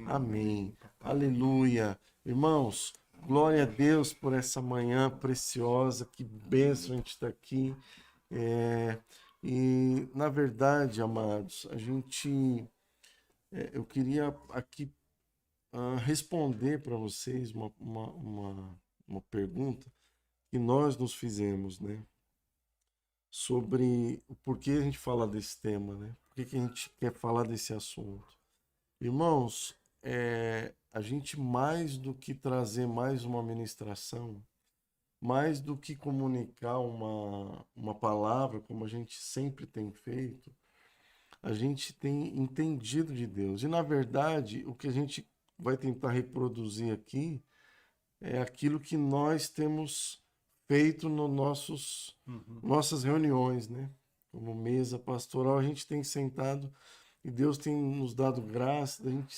Amém. Aleluia. Irmãos, glória a Deus por essa manhã preciosa. Que bênção a gente estar aqui. É, e, na verdade, amados, eu queria aqui responder para vocês uma pergunta que nós nos fizemos, né? Sobre o porquê a gente fala desse tema, né? Por que a gente quer falar desse assunto? Irmãos, a gente mais do que trazer mais uma ministração, mais do que comunicar uma palavra, como a gente sempre tem feito, a gente tem entendido de Deus. E, na verdade, o que a gente vai tentar reproduzir aqui é aquilo que nós temos feito no nossas reuniões, né? Como mesa pastoral, a gente tem sentado e Deus tem nos dado graça da gente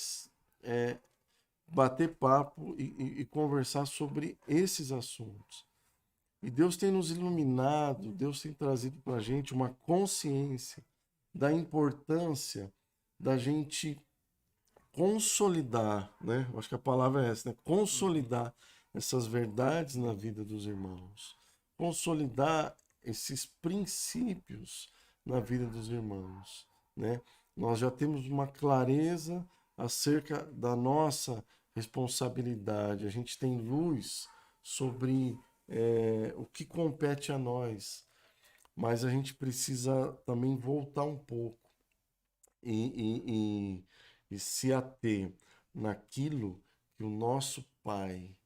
bater papo e conversar sobre esses assuntos. E Deus tem nos iluminado, Deus tem trazido para a gente uma consciência da importância da gente consolidar, né? Eu acho que a palavra é essa, né? Consolidar essas verdades na vida dos irmãos. Consolidar esses princípios na vida dos irmãos, né? Nós já temos uma clareza acerca da nossa responsabilidade. A gente tem luz sobre o que compete a nós, mas a gente precisa também voltar um pouco e se ater naquilo que o nosso Pai,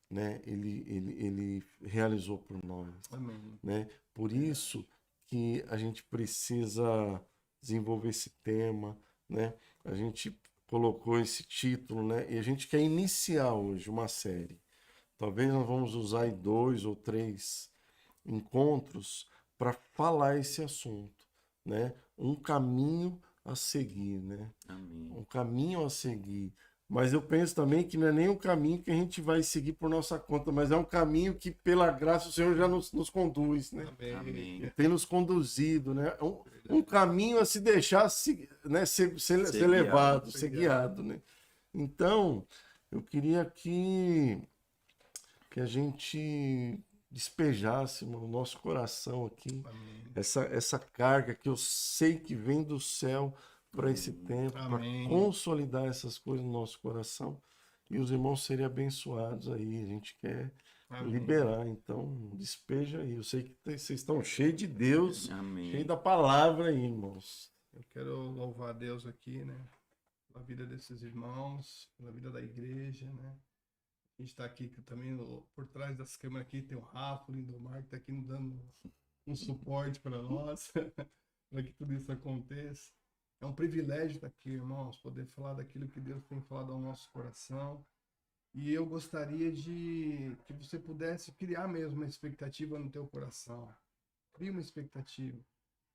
né, ele realizou por nós, Amém. né? Por isso que a gente precisa desenvolver esse tema, né? A gente colocou esse título, né? E a gente quer iniciar hoje uma série. Talvez nós vamos usar aí 2 ou 3 encontros para falar esse assunto, né? Um caminho a seguir, né? Amém. Um caminho a seguir. Mas eu penso também que não é nem um caminho que a gente vai seguir por nossa conta, mas é um caminho que, pela graça, o Senhor já nos conduz, né? Amém. E tem nos conduzido, né? Um caminho a se deixar né? ser levado, ser guiado, né? Então, eu queria que a gente despejasse no nosso coração aqui Amém. essa carga que eu sei que vem do céu para esse tempo, para Amém. consolidar essas coisas no nosso coração e os irmãos serem abençoados aí. A gente quer Amém. liberar, então despeja aí. Eu sei que vocês estão cheios de Deus, Amém. cheios da palavra aí, irmãos. Eu quero louvar a Deus aqui, né? Pela vida desses irmãos, pela vida da igreja, né? A gente está aqui também por trás das câmeras aqui, tem o Rafa, o Lindomar, que está aqui nos dando um suporte para nós, para que tudo isso aconteça. É um privilégio estar aqui, irmãos, poder falar daquilo que Deus tem falado ao nosso coração. E eu gostaria de que você pudesse criar mesmo uma expectativa no teu coração. Cria uma expectativa,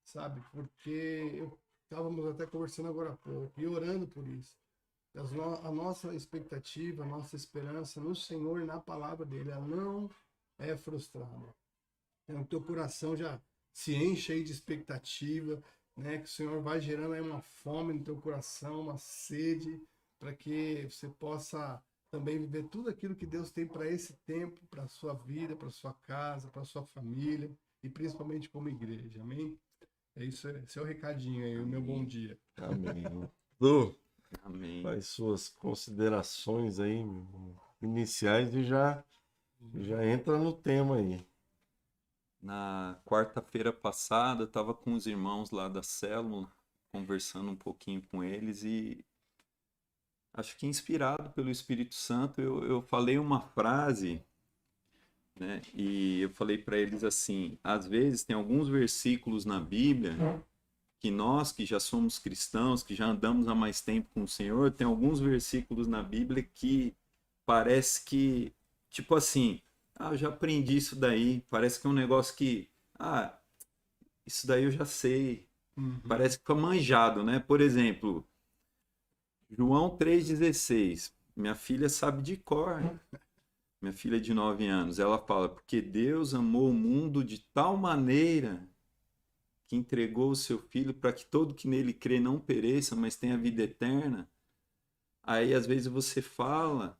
sabe? Porque estávamos até conversando agora há pouco e orando por isso. A nossa expectativa, a nossa esperança no Senhor e na palavra dele, ela não é frustrada. Então, o teu coração já se enche aí de expectativa, né? Que o Senhor vai gerando aí uma fome no teu coração, uma sede, para que você possa também viver tudo aquilo que Deus tem para esse tempo, para a sua vida, para a sua casa, para a sua família e principalmente como igreja. Amém? É isso, esse é o recadinho aí, o meu bom dia. Amém. Du, Amém. faz suas considerações aí, meu irmão, iniciais e já entra no tema aí. Na quarta-feira passada, eu estava com os irmãos lá da célula, conversando um pouquinho com eles e acho que inspirado pelo Espírito Santo, eu falei uma frase, né? E eu falei para eles assim: às vezes tem alguns versículos na Bíblia que nós que já somos cristãos, que já andamos há mais tempo com o Senhor, tem alguns versículos na Bíblia que parece que, tipo assim, eu já aprendi isso daí, parece que é um negócio que, isso daí eu já sei, parece que foi manjado, né? Por exemplo, João 3,16, minha filha sabe de cor, minha filha de 9 anos, ela fala, porque Deus amou o mundo de tal maneira que entregou o seu filho para que todo que nele crê não pereça, mas tenha vida eterna. Aí às vezes você fala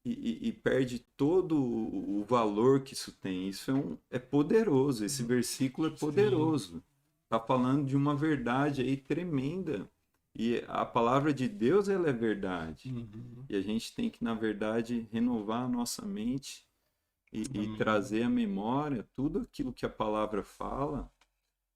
e perde todo o valor que isso tem. Isso é poderoso, esse versículo é poderoso. Está falando de uma verdade aí tremenda. E a palavra de Deus, ela é verdade. Uhum. E a gente tem que, na verdade, renovar a nossa mente e Amém. trazer à memória tudo aquilo que a palavra fala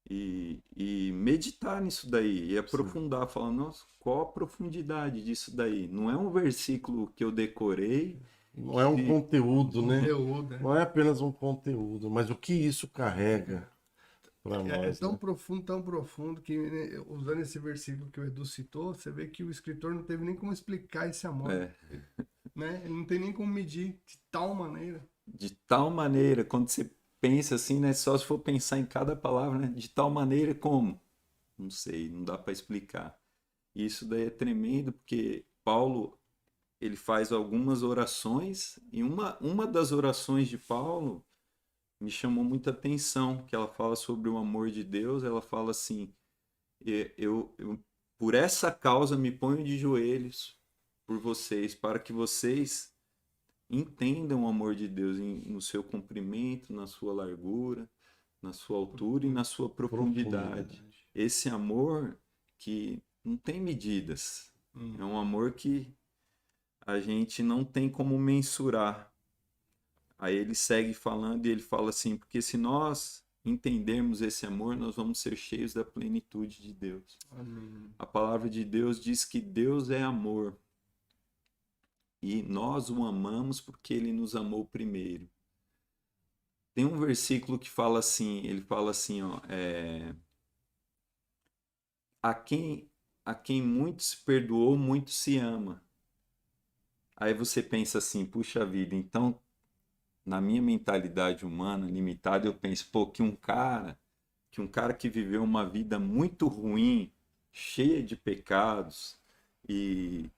e meditar nisso daí e aprofundar, falando, nossa, qual a profundidade disso daí? Não é um versículo que eu decorei. Não é um que- conteúdo, né? Conteúdo, né? Não é apenas um conteúdo, mas o que isso carrega para É nós, né? tão profundo que, né, usando esse versículo que o Edu citou, você vê que o escritor não teve nem como explicar esse amor, É, né? Ele não tem nem como medir de tal maneira. de tal maneira, quando você pensa assim, né? Só se for pensar em cada palavra, né? De tal maneira como? Não sei, não dá para explicar. E isso daí é tremendo, porque Paulo, ele faz algumas orações, e uma das orações de Paulo me chamou muita atenção, que ela fala sobre o amor de Deus, ela fala assim, eu por essa causa me ponho de joelhos por vocês, para que vocês entendam o amor de Deus no seu comprimento, na sua largura, na sua altura e na sua profundidade. Esse amor que não tem medidas, é um amor que a gente não tem como mensurar. Aí ele segue falando e ele fala assim, porque se nós entendermos esse amor, nós vamos ser cheios da plenitude de Deus. Amém. A palavra de Deus diz que Deus é amor. E nós o amamos porque ele nos amou primeiro. Tem um versículo que fala assim, ele fala assim, ó, a quem muito se perdoou, muito se ama. Aí você pensa assim, puxa vida, então na minha mentalidade humana limitada, eu penso, pô, que um cara que viveu uma vida muito ruim, cheia de pecados e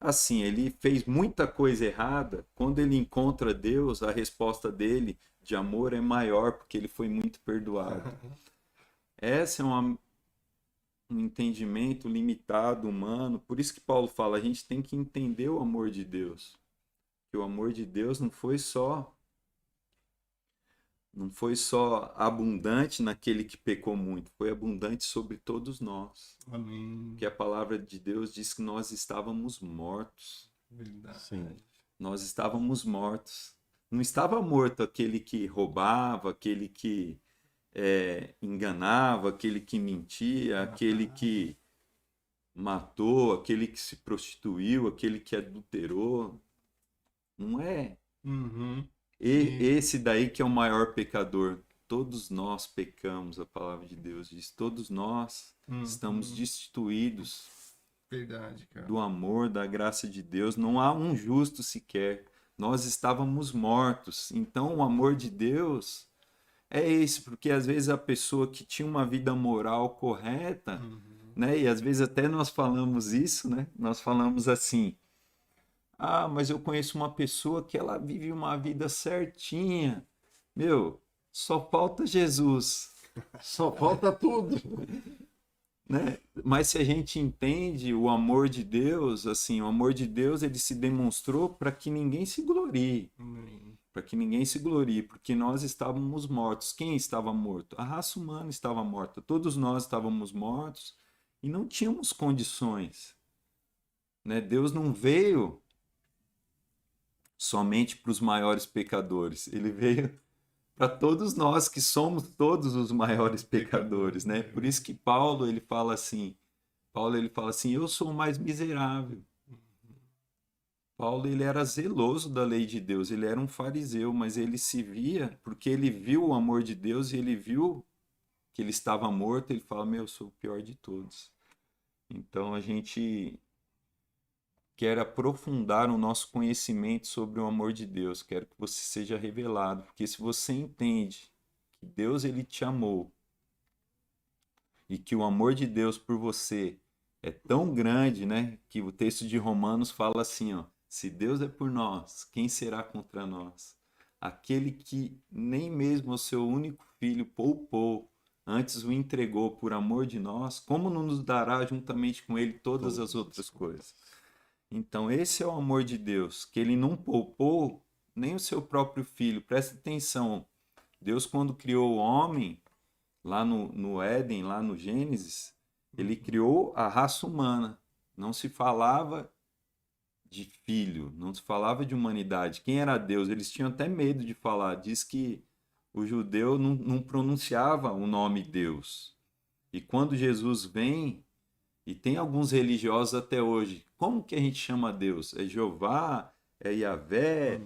assim, ele fez muita coisa errada, quando ele encontra Deus, a resposta dele de amor é maior porque ele foi muito perdoado. Essa é um entendimento limitado, humano. Por isso que Paulo fala, a gente tem que entender o amor de Deus. Que o amor de Deus não foi só abundante naquele que pecou muito, foi abundante sobre todos nós. Amém. Que a palavra de Deus diz que nós estávamos mortos. Verdade. Sim. Nós estávamos mortos. Não estava morto aquele que roubava, aquele que enganava, aquele que mentia, aquele que matou, aquele que se prostituiu, aquele que adulterou. Não é. Uhum. Esse daí que é o maior pecador. Todos nós pecamos, a palavra de Deus diz. Todos nós estamos destituídos Verdade, cara. do amor, da graça de Deus. Não há um justo sequer. Nós estávamos mortos. Então, o amor de Deus é esse, porque às vezes a pessoa que tinha uma vida moral correta, né? E às vezes até nós falamos isso, né? Nós falamos assim: ah, mas eu conheço uma pessoa que ela vive uma vida certinha. Meu, só falta Jesus, Só falta tudo. né? Mas se a gente entende o amor de Deus, assim, o amor de Deus ele se demonstrou para que ninguém se glorie, Amém. para que ninguém se glorie, porque nós estávamos mortos. Quem estava morto? A raça humana estava morta. Todos nós estávamos mortos e não tínhamos condições, né? Deus não veio somente para os maiores pecadores. Ele veio para todos nós que somos todos os maiores pecadores, né? Por isso que Paulo ele fala assim, eu sou o mais miserável. Paulo ele era zeloso da lei de Deus, ele era um fariseu, mas ele se via, porque ele viu o amor de Deus e ele viu que ele estava morto, ele fala, meu, eu sou o pior de todos. Então a gente quer aprofundar o nosso conhecimento sobre o amor de Deus. Quero que você seja revelado, porque se você entende que Deus ele te amou e que o amor de Deus por você é tão grande, né, que o texto de Romanos fala assim, ó, se Deus é por nós, quem será contra nós? Aquele que nem mesmo o seu único filho poupou, antes o entregou por amor de nós, como não nos dará juntamente com ele todas as outras coisas? Então, esse é o amor de Deus, que ele não poupou nem o seu próprio filho. Presta atenção, Deus, quando criou o homem, lá no Éden, lá no Gênesis, ele criou a raça humana. Não se falava de filho, não se falava de humanidade. Quem era Deus? Eles tinham até medo de falar. Diz que o judeu não pronunciava o nome Deus. E quando Jesus vem, e tem alguns religiosos até hoje, como que a gente chama Deus? É Jeová? É Yahvé?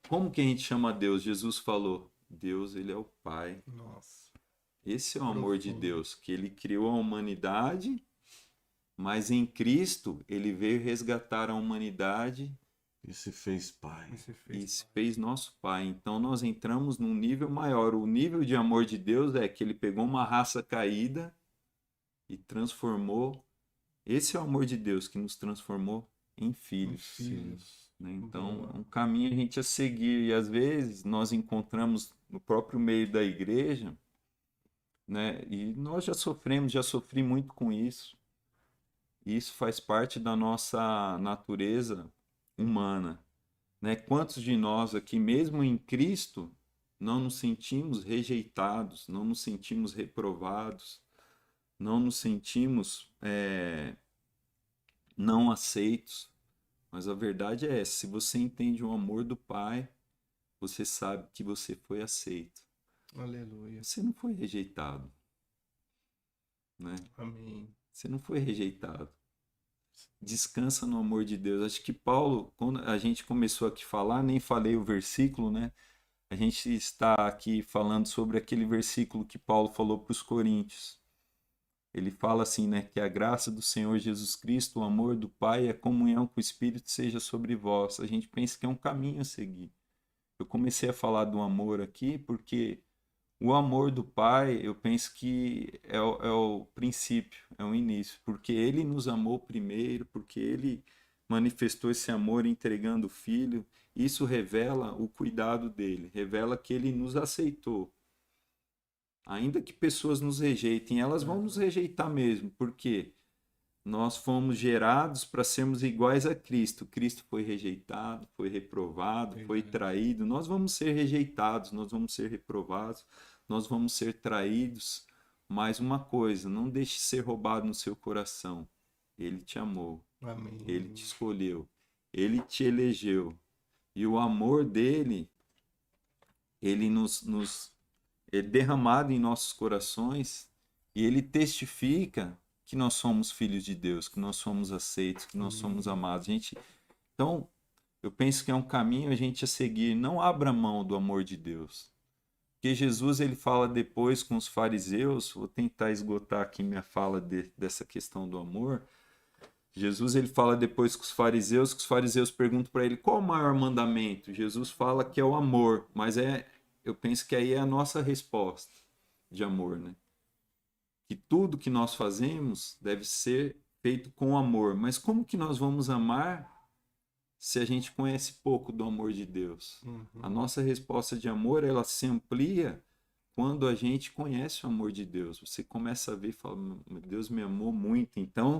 Como que a gente chama Deus? Jesus falou, Deus, ele é o Pai. Nossa. Esse é o amor de Profundo. Deus, que ele criou a humanidade, mas em Cristo ele veio resgatar a humanidade E se fez pai. E se e fez. se fez nosso Pai. Então nós entramos num nível maior. O nível de amor de Deus é que ele pegou uma raça caída e transformou. Esse é o amor de Deus que nos transformou em filhos. Filhos. Né? Então, Boa. é um caminho a gente a seguir. E às vezes nós encontramos no próprio meio da igreja, né? E nós já sofri muito com isso. Isso faz parte da nossa natureza humana, né? Quantos de nós aqui, mesmo em Cristo, não nos sentimos rejeitados, não nos sentimos reprovados, não nos sentimos não aceitos? Mas a verdade é essa: se você entende o amor do Pai, você sabe que você foi aceito. Aleluia. Você não foi rejeitado, né? Amém. Você não foi rejeitado. Descansa no amor de Deus. Acho que Paulo, quando a gente começou aqui a falar, nem falei o versículo, né? A gente está aqui falando sobre aquele versículo que Paulo falou para os Coríntios. Ele fala assim, né? Que a graça do Senhor Jesus Cristo, o amor do Pai e a comunhão com o Espírito seja sobre vós. A gente pensa que é um caminho a seguir. Eu comecei a falar do amor aqui porque o amor do Pai, eu penso que é o princípio, é o início, porque Ele nos amou primeiro, porque Ele manifestou esse amor entregando o Filho. Isso revela o cuidado dele, revela que Ele nos aceitou. Ainda que pessoas nos rejeitem, elas vão nos rejeitar mesmo, porque nós fomos gerados para sermos iguais a Cristo. Cristo foi rejeitado, foi reprovado, foi traído. Nós vamos ser rejeitados, nós vamos ser reprovados, nós vamos ser traídos. Mas uma coisa, não deixe ser roubado no seu coração. Ele te amou, Amém. ele te escolheu, ele te elegeu. E o amor dele, ele ele derramado em nossos corações, e ele testifica que nós somos filhos de Deus, que nós somos aceitos, que nós somos amados. Então, eu penso que é um caminho a gente a seguir. Não abra mão do amor de Deus. Porque Jesus, ele fala depois com os fariseus, vou tentar esgotar aqui minha fala dessa questão do amor. Jesus, ele fala depois com os fariseus perguntam para ele qual o maior mandamento. Jesus fala que é o amor, mas eu penso que aí é a nossa resposta de amor, né? Que tudo que nós fazemos deve ser feito com amor. Mas como que nós vamos amar se a gente conhece pouco do amor de Deus? A nossa resposta de amor, ela se amplia quando a gente conhece o amor de Deus. Você começa a ver e fala, Deus me amou muito. Então,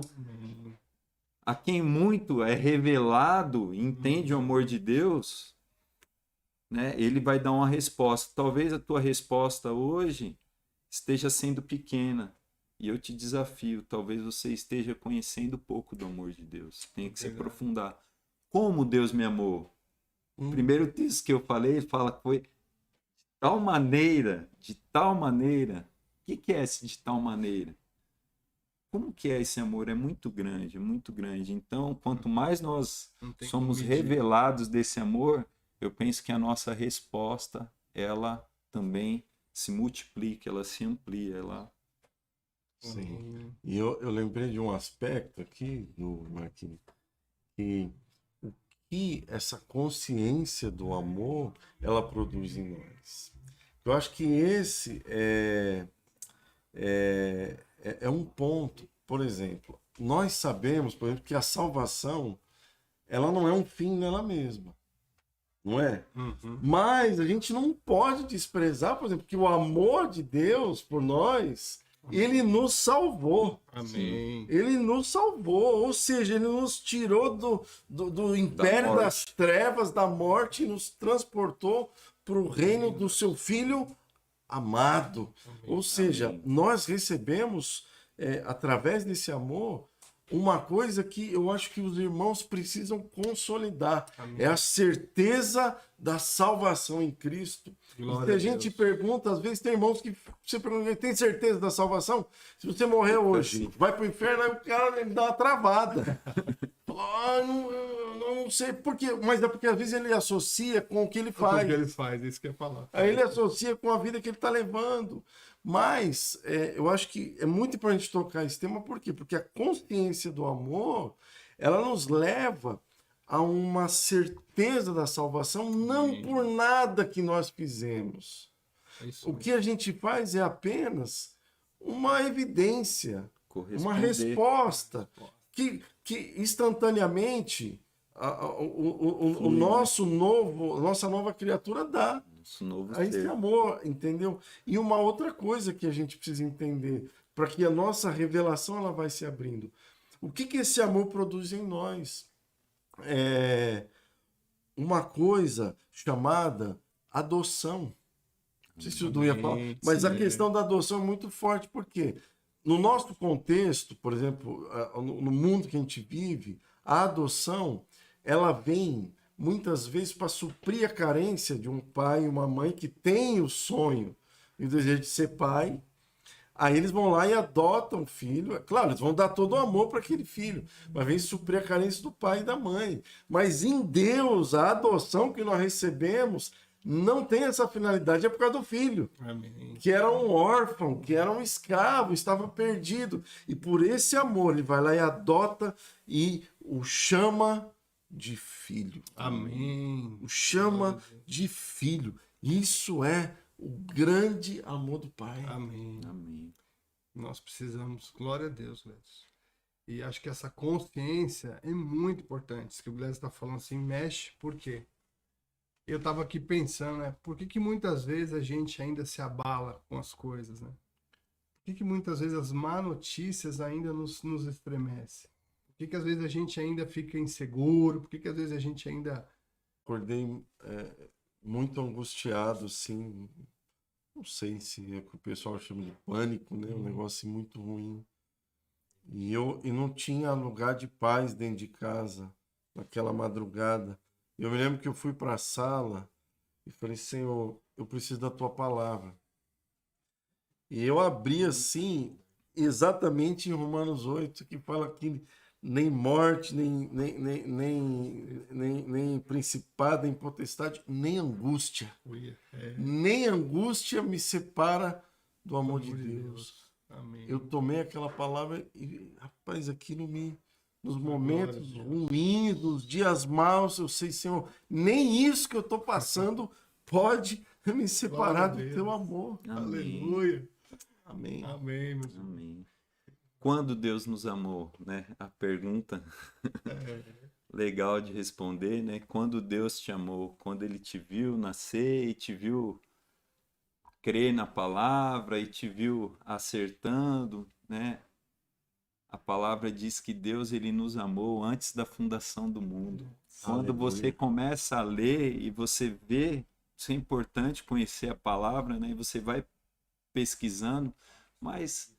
a quem muito é revelado, entende o amor de Deus, né, ele vai dar uma resposta. Talvez a tua resposta hoje esteja sendo pequena. E eu te desafio, talvez você esteja conhecendo pouco do amor de Deus. Tem que se aprofundar. Como Deus me amou? O primeiro texto que eu falei, ele fala que foi de tal maneira, de tal maneira. O que é esse de tal maneira? Como que é esse amor? É muito grande, muito grande. Então, quanto mais nós somos revelados desse amor, eu penso que a nossa resposta, ela também se multiplica, ela se amplia, ela... Sim. E eu lembrei de um aspecto aqui, Marquinhos, que o que essa consciência do amor, ela produz em nós. Eu acho que esse é um ponto. Por exemplo, nós sabemos, por exemplo, que a salvação, ela não é um fim nela mesma. Não é? Mas a gente não pode desprezar, por exemplo, que o amor de Deus por nós Ele nos salvou. Amém. Ele nos salvou, ou seja, ele nos tirou do império morte. das trevas, da morte, e nos transportou para o reino do seu Filho amado. Ou seja, Amém. nós recebemos, através desse amor, uma coisa que eu acho que os irmãos precisam consolidar. Amém. É a certeza da salvação em Cristo. Glória E se a a gente Deus. pergunta, às vezes tem irmãos que você pergunta, tem certeza da salvação? Se você morrer hoje, vai para o inferno, aí o cara ele dá uma travada. Não sei por quê, mas é porque às vezes ele associa com o que ele O que ele faz. faz, é isso que eu ia falar. Aí ele associa com a vida que ele está levando. Mas eu acho que é muito importante tocar esse tema, por quê? Porque a consciência do amor, ela nos leva a uma certeza da salvação, não Amém. por nada que nós fizemos. É isso O mesmo. que a gente faz é apenas uma evidência, uma Corresponder. resposta que instantaneamente o Flui, né? nossa nova criatura dá Nosso novo a esse ser. amor, entendeu? E uma outra coisa que a gente precisa entender, para que a nossa revelação ela vai se abrindo. O que esse amor produz em nós? É uma coisa chamada adoção. Não sei se o Du ia falar, Amém. mas a Sim. questão da adoção é muito forte, porque no nosso contexto, por exemplo, no mundo que a gente vive, a adoção, ela vem muitas vezes para suprir a carência de um pai e uma mãe que tem o sonho e o desejo de ser pai. Aí eles vão lá e adotam o filho. É claro, eles vão dar todo o amor para aquele filho, mas vem suprir a carência do pai e da mãe. Mas em Deus, a adoção que nós recebemos não tem essa finalidade, é por causa do filho, Amém. que era um órfão, que era um escravo, estava perdido. E por esse amor, ele vai lá e adota e o chama de filho. Amém. O chama de filho. Isso é o grande amor do Pai. Amém. Amém. Nós precisamos, glória a Deus, Gleison. E acho que essa consciência é muito importante. Isso que o Gleison está falando assim, mexe, por quê? Eu estava aqui pensando, né? Por que muitas vezes a gente ainda se abala com as coisas, né? Por que muitas vezes as má notícias ainda nos estremecem? Por que às vezes a gente ainda fica inseguro? Por que às vezes a gente ainda... Acordei muito angustiado, assim. Não sei se é o que o pessoal chama de pânico, né? Um negócio assim, muito ruim. E não tinha lugar de paz dentro de casa naquela madrugada. Eu me lembro que eu fui para a sala e falei, Senhor, eu preciso da tua palavra. E eu abri assim, exatamente em Romanos 8, que fala que nem morte, nem principado, nem potestade, nem angústia. Nem angústia me separa do amor de Deus. Amém. Eu tomei aquela palavra e, rapaz, aquilo nos momentos ruins, nos dias maus, eu sei, Senhor, nem isso que eu estou passando pode me separar do teu amor. Amém. Aleluia. Amém. Amém, meu Deus. Amém. Quando Deus nos amou, né? A pergunta legal de responder, né? Quando Deus te amou, quando Ele te viu nascer e te viu crer na palavra e te viu acertando, né? A palavra diz que Deus ele nos amou antes da fundação do mundo. Quando Aleluia. você começa a ler e você vê, isso é importante conhecer a palavra, né? E você vai pesquisando, mas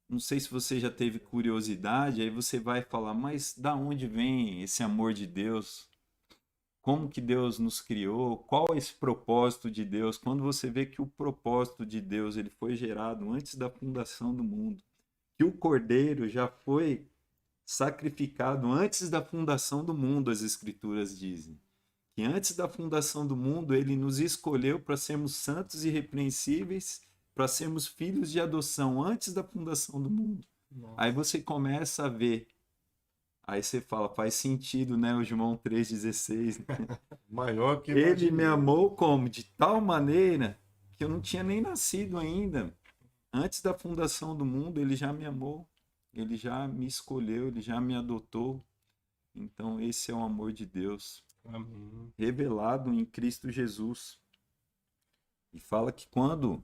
não sei se você já teve curiosidade, aí você vai falar, mas da onde vem esse amor de Deus? Como que Deus nos criou? Qual é esse propósito de Deus? Quando você vê que o propósito de Deus ele foi gerado antes da fundação do mundo, que o Cordeiro já foi sacrificado antes da fundação do mundo, as Escrituras dizem. Que antes da fundação do mundo, ele nos escolheu para sermos santos e irrepreensíveis, para sermos filhos de adoção antes da fundação do mundo. Nossa. Aí você começa a ver. Aí você fala, faz sentido, né? O João 3,16. Né? Maior que Ele me amou como? De tal maneira que eu não tinha nem nascido ainda. Antes da fundação do mundo, ele já me amou. Ele já me escolheu, ele já me adotou. Então, esse é o amor de Deus. Amém. Revelado em Cristo Jesus. E fala que quando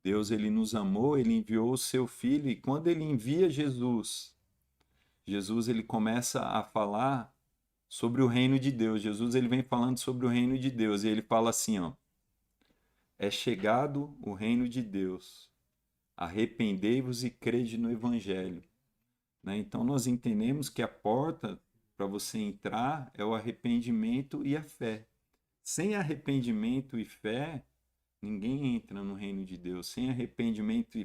Deus, ele nos amou, ele enviou o seu filho, e quando ele envia Jesus, ele começa a falar sobre o reino de Deus. Jesus, ele vem falando sobre o reino de Deus, e ele fala assim, ó: é chegado o reino de Deus, arrependei-vos e crede no evangelho. Né? Então nós entendemos que a porta para você entrar é o arrependimento e a fé. Sem arrependimento e fé, ninguém entra no reino de Deus. Sem arrependimento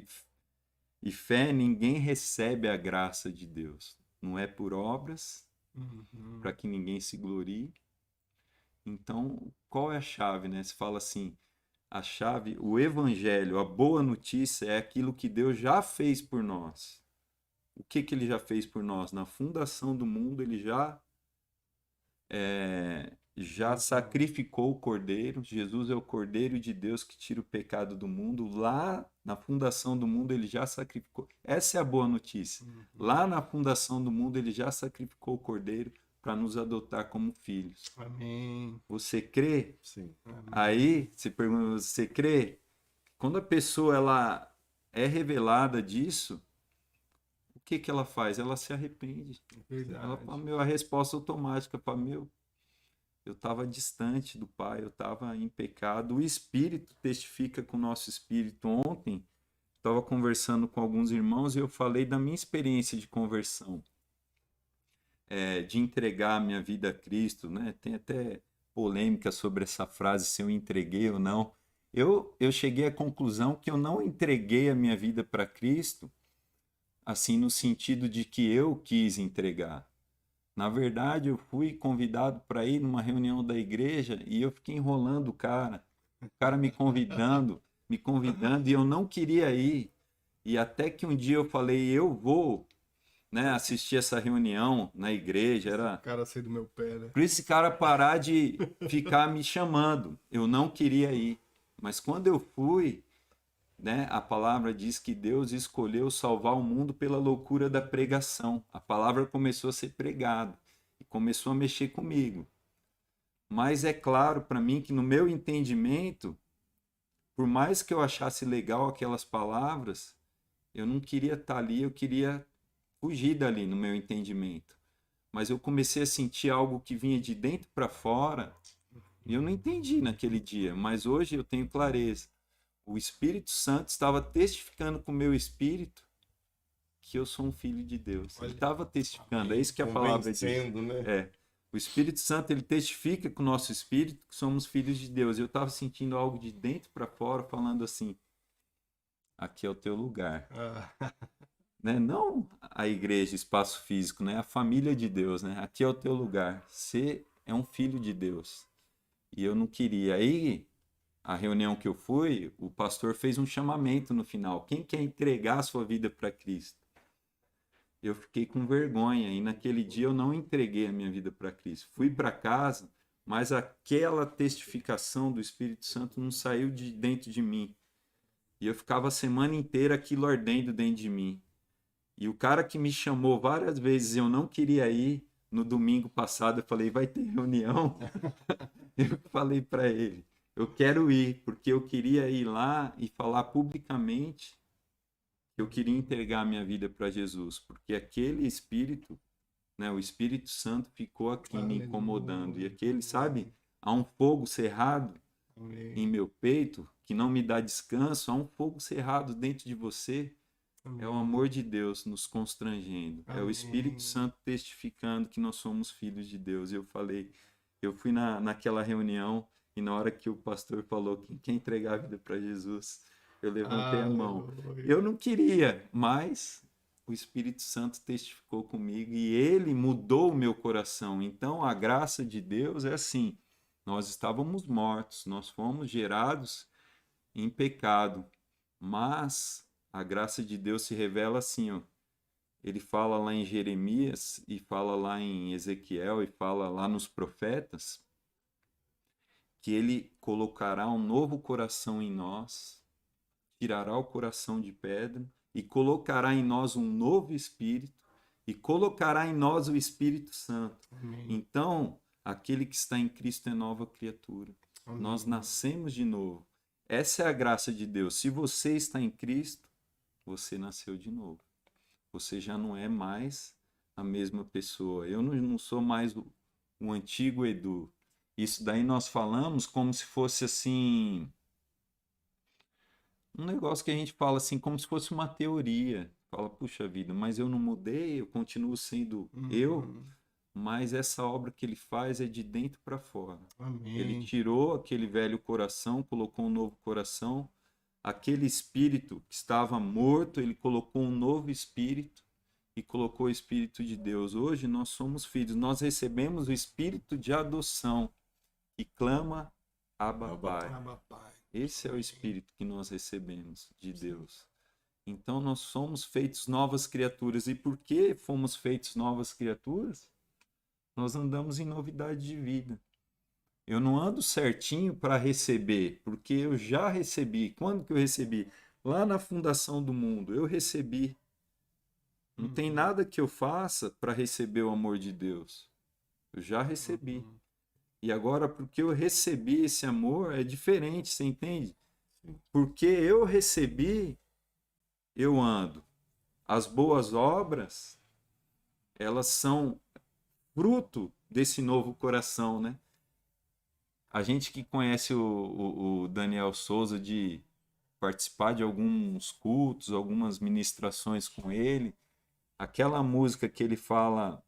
e fé, ninguém recebe a graça de Deus. Não é por obras, para que ninguém se glorie. Então, qual é a chave, né? Se fala assim, a chave, o evangelho, a boa notícia é aquilo que Deus já fez por nós. O que ele já fez por nós? Na fundação do mundo, ele já sacrificou o Cordeiro. Jesus é o Cordeiro de Deus que tira o pecado do mundo. Lá na fundação do mundo, ele já sacrificou. Essa é a boa notícia. Lá na fundação do mundo, ele já sacrificou o Cordeiro para nos adotar como filhos. Amém. Você crê? Sim. Amém. Aí, você pergunta, você crê? Quando a pessoa ela é revelada disso, o que ela faz? Ela se arrepende. Verdade. Ela fala, a resposta automática para eu estava distante do Pai, eu estava em pecado. O Espírito testifica com o nosso espírito. Ontem, estava conversando com alguns irmãos e eu falei da minha experiência de conversão, de entregar a minha vida a Cristo, né? Tem até polêmica sobre essa frase, se eu entreguei ou não. Eu cheguei à conclusão que eu não entreguei a minha vida para Cristo, assim, no sentido de que eu quis entregar. Na verdade, eu fui convidado para ir numa reunião da igreja e eu fiquei enrolando o cara me convidando, e eu não queria ir. E até que um dia eu falei, eu vou, né, assistir essa reunião na igreja. Era O cara saiu do meu pé, né? por esse cara parar de ficar me chamando. Eu não queria ir. Mas quando eu fui, né, a palavra diz que Deus escolheu salvar o mundo pela loucura da pregação. A palavra começou a ser pregada e começou a mexer comigo. Mas é claro para mim que no meu entendimento, por mais que eu achasse legal aquelas palavras, eu não queria estar ali, eu queria fugir dali no meu entendimento. Mas eu comecei a sentir algo que vinha de dentro para fora e eu não entendi naquele dia, mas hoje eu tenho clareza. O Espírito Santo estava testificando com o meu espírito que eu sou um filho de Deus. Ele estava testificando, é isso que a palavra diz. Né? O Espírito Santo, ele testifica com o nosso espírito que somos filhos de Deus. Eu estava sentindo algo de dentro para fora, falando assim, aqui é o teu lugar. Né? Não a igreja, espaço físico, né? A família de Deus, né? Aqui é o teu lugar. Você é um filho de Deus. E eu não queria. Aí, a reunião que eu fui, o pastor fez um chamamento no final. Quem quer entregar a sua vida para Cristo? Eu fiquei com vergonha e naquele dia eu não entreguei a minha vida para Cristo. Fui para casa, mas aquela testificação do Espírito Santo não saiu de dentro de mim. E eu ficava a semana inteira aquilo ardendo dentro de mim. E o cara que me chamou várias vezes, eu não queria ir. No domingo passado eu falei, vai ter reunião? Eu falei para ele, eu quero ir, porque eu queria ir lá e falar publicamente que eu queria entregar a minha vida para Jesus, porque aquele Espírito, né, o Espírito Santo ficou aqui me incomodando. E aquele, sabe, há um fogo cerrado em meu peito que não me dá descanso, há um fogo cerrado dentro de você. É o amor de Deus nos constrangendo. É o Espírito Santo testificando que nós somos filhos de Deus. Eu falei, eu fui naquela reunião e na hora que o pastor falou quem quer entregar a vida para Jesus, eu levantei a mão. Eu não queria, mas o Espírito Santo testificou comigo e ele mudou o meu coração. Então a graça de Deus é assim, nós estávamos mortos, nós fomos gerados em pecado, mas a graça de Deus se revela assim, ó. Ele fala lá em Jeremias, e fala lá em Ezequiel, e fala lá nos profetas, que ele colocará um novo coração em nós, tirará o coração de pedra, e colocará em nós um novo espírito, e colocará em nós o Espírito Santo. Amém. Então, aquele que está em Cristo é nova criatura. Amém. Nós nascemos de novo. Essa é a graça de Deus. Se você está em Cristo, você nasceu de novo. Você já não é mais a mesma pessoa. Eu não sou mais o antigo Edu. Isso daí nós falamos como se fosse assim, um negócio que a gente fala assim, como se fosse uma teoria. Fala, puxa vida, mas eu não mudei, eu continuo sendo eu, mas essa obra que ele faz é de dentro para fora. Ele Amém. tirou aquele velho coração, colocou um novo coração, aquele espírito que estava morto, ele colocou um novo espírito e colocou o Espírito de Deus. Hoje nós somos filhos, nós recebemos o espírito de adoção que clama Abba Pai. Abba, Pai. Esse é o espírito que nós recebemos de Deus. Então nós somos feitos novas criaturas. E por que fomos feitos novas criaturas? Nós andamos em novidade de vida. Eu não ando certinho para receber, porque eu já recebi. Quando que eu recebi? Lá na fundação do mundo, eu recebi. Não tem nada que eu faça para receber o amor de Deus. Eu já recebi. E agora, porque eu recebi esse amor, é diferente, você entende? Porque eu recebi, eu ando. As boas obras, elas são fruto desse novo coração, né? A gente que conhece o Daniel Souza de participar de alguns cultos, algumas ministrações com ele, aquela música que ele fala,